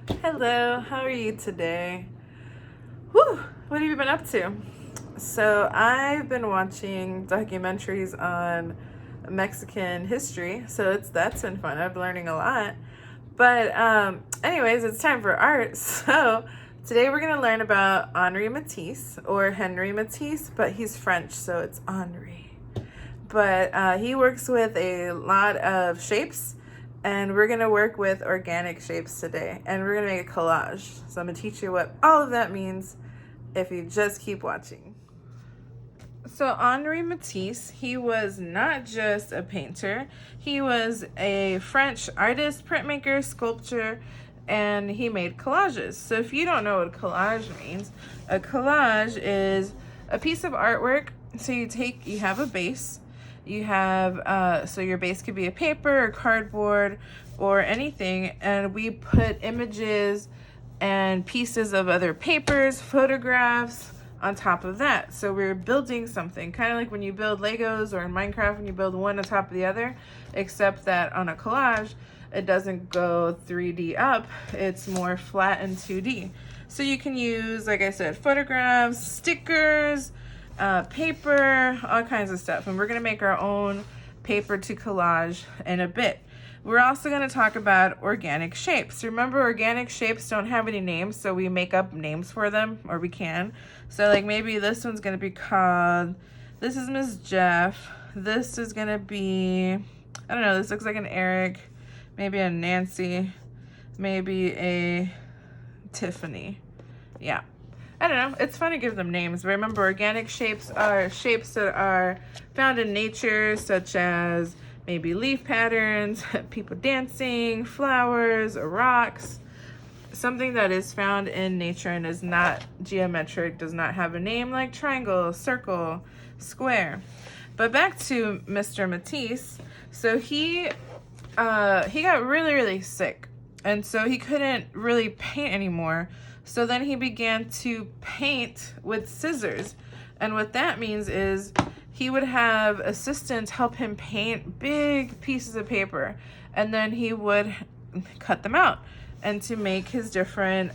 Hello, how are you today? Whew, what have you been up to? So, I've been watching documentaries on Mexican history, so that's been fun. I've been learning a lot. But, anyways, it's time for art. So, today we're going to learn about Henri Matisse, or Henri Matisse, but he's French, so it's Henri. But he works with a lot of shapes, and we're going to work with organic shapes today, and we're going to make a collage. So I'm going to teach you what all of that means if you just keep watching. So Henri Matisse, he was not just a painter, he was a French artist, printmaker, sculptor, and he made collages. So if you don't know what a collage means, a collage is a piece of artwork. So you have a base, you have, so your base could be a paper or cardboard or anything, and we put images and pieces of other papers, photographs on top of that. So we're building something, kind of like when you build Legos or in Minecraft when you build one on top of the other, except that on a collage, it doesn't go 3D up, it's more flat and 2D. So you can use, like I said, photographs, stickers, paper, all kinds of stuff. And we're gonna make our own paper to collage in a bit. We're also going to talk about organic shapes. Remember, organic shapes don't have any names, so we make up names for them, or we can. So like maybe this one's going to be called, this is Miss Jeff. This is going to be, I don't know, this looks like an Eric, maybe a Nancy, maybe a Tiffany. Yeah. I don't know. It's fun to give them names. But remember, organic shapes are shapes that are found in nature, such as maybe leaf patterns, people dancing, flowers, or rocks. Something that is found in nature and is not geometric, does not have a name, like triangle, circle, square. But back to Mr. Matisse. So he got really sick, and so he couldn't really paint anymore. So then he began to paint with scissors. And what that means is he would have assistants help him paint big pieces of paper, and then he would cut them out and to make his different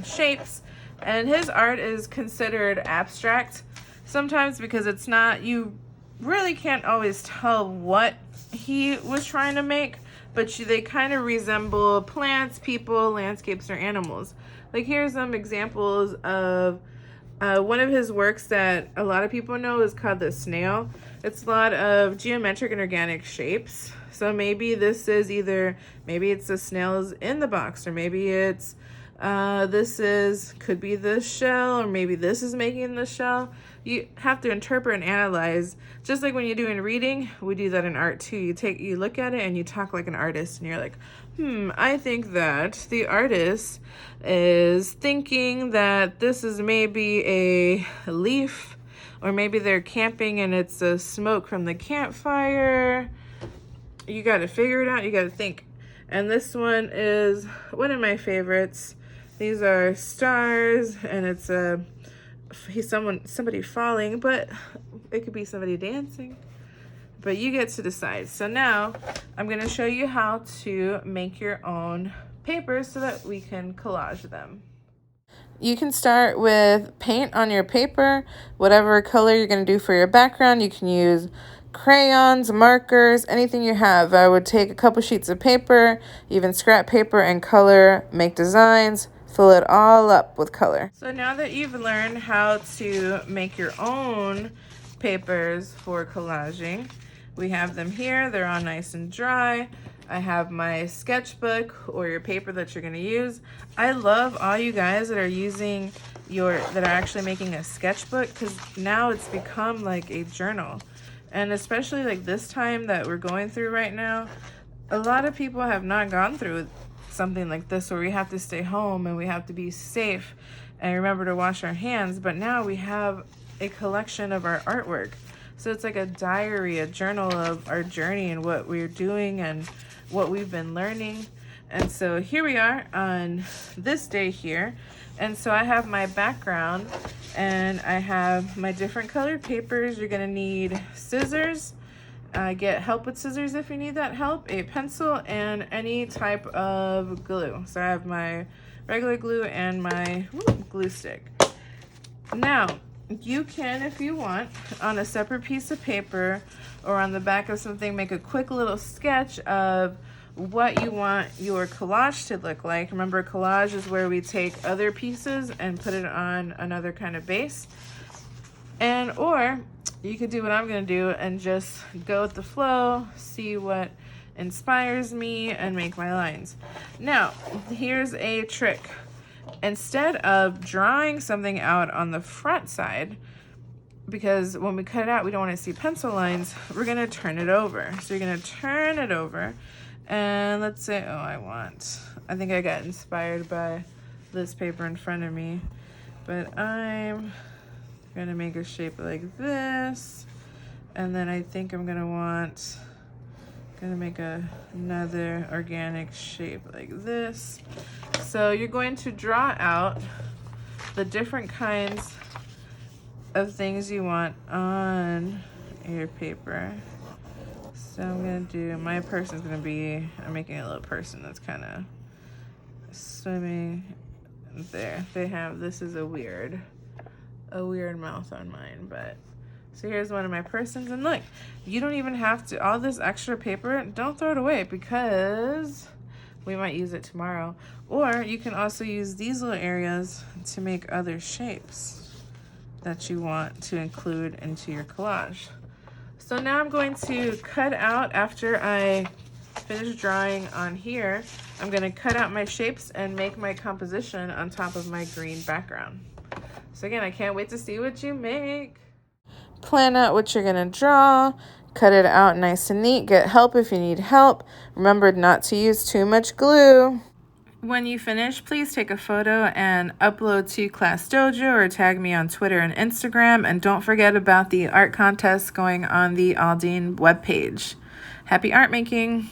shapes. And his art is considered abstract sometimes because it's not, you really can't always tell what he was trying to make, but they kind of resemble plants, people, landscapes, or animals. Like here's some examples of one of his works that a lot of people know is called the snail. It's a lot of geometric and organic shapes. So maybe this is maybe it's the snails in the box, or maybe it's could be the shell, or maybe this is making the shell. You have to interpret and analyze, just like when you're doing reading. We do that in art too. You look at it and you talk like an artist, and you're like, I think that the artist is thinking that this is maybe a leaf, or maybe they're camping and it's a smoke from the campfire. You got to figure it out. You got to think. And this one is one of my favorites. These are stars, and it's somebody falling, but it could be somebody dancing. But you get to decide. So now I'm going to show you how to make your own papers so that we can collage them. You can start with paint on your paper, whatever color you're going to do for your background. You can use crayons, markers, anything you have. I would take a couple sheets of paper, even scrap paper, and color, make designs, fill it all up with color. So now that you've learned how to make your own papers for collaging, we have them here. They're all nice and dry. I have my sketchbook or your paper that you're going to use. I love all you guys that are using that are actually making a sketchbook, because now it's become like a journal. And especially like this time that we're going through right now, a lot of people have not gone through something like this, where we have to stay home and we have to be safe and remember to wash our hands. But now we have a collection of our artwork. So it's like a diary, a journal of our journey and what we're doing and what we've been learning. And so here we are on this day here. And so I have my background and I have my different colored papers. You're gonna need scissors. Get help with scissors if you need that help, a pencil, and any type of glue. So I have my regular glue and my glue stick. Now, you can, if you want, on a separate piece of paper or on the back of something, make a quick little sketch of what you want your collage to look like. Remember, collage is where we take other pieces and put it on another kind of base. And or you could do what I'm gonna do and just go with the flow, see what inspires me, and make my lines. Now, here's a trick. Instead of drawing something out on the front side, because when we cut it out, we don't want to see pencil lines, we're gonna turn it over. So you're gonna turn it over, and let's say, I think I got inspired by this paper in front of me, but I'm gonna make a shape like this, and then I think I'm gonna make another organic shape like this. So you're going to draw out the different kinds of things you want on your paper. So I'm gonna do, my person's gonna be, I'm making a little person that's kind of swimming there. This is a weird mouth on mine, but so here's one of my persons, and look, you don't even have to, all this extra paper, don't throw it away because we might use it tomorrow. Or you can also use these little areas to make other shapes that you want to include into your collage. So now I'm going to cut out, after I finish drawing on here, I'm gonna cut out my shapes and make my composition on top of my green background. So again, I can't wait to see what you make. Plan out what you're gonna draw, cut it out nice and neat, get help if you need help. Remember not to use too much glue. When you finish, please take a photo and upload to Class Dojo or tag me on Twitter and Instagram. And don't forget about the art contest going on the Aldine webpage. Happy art making!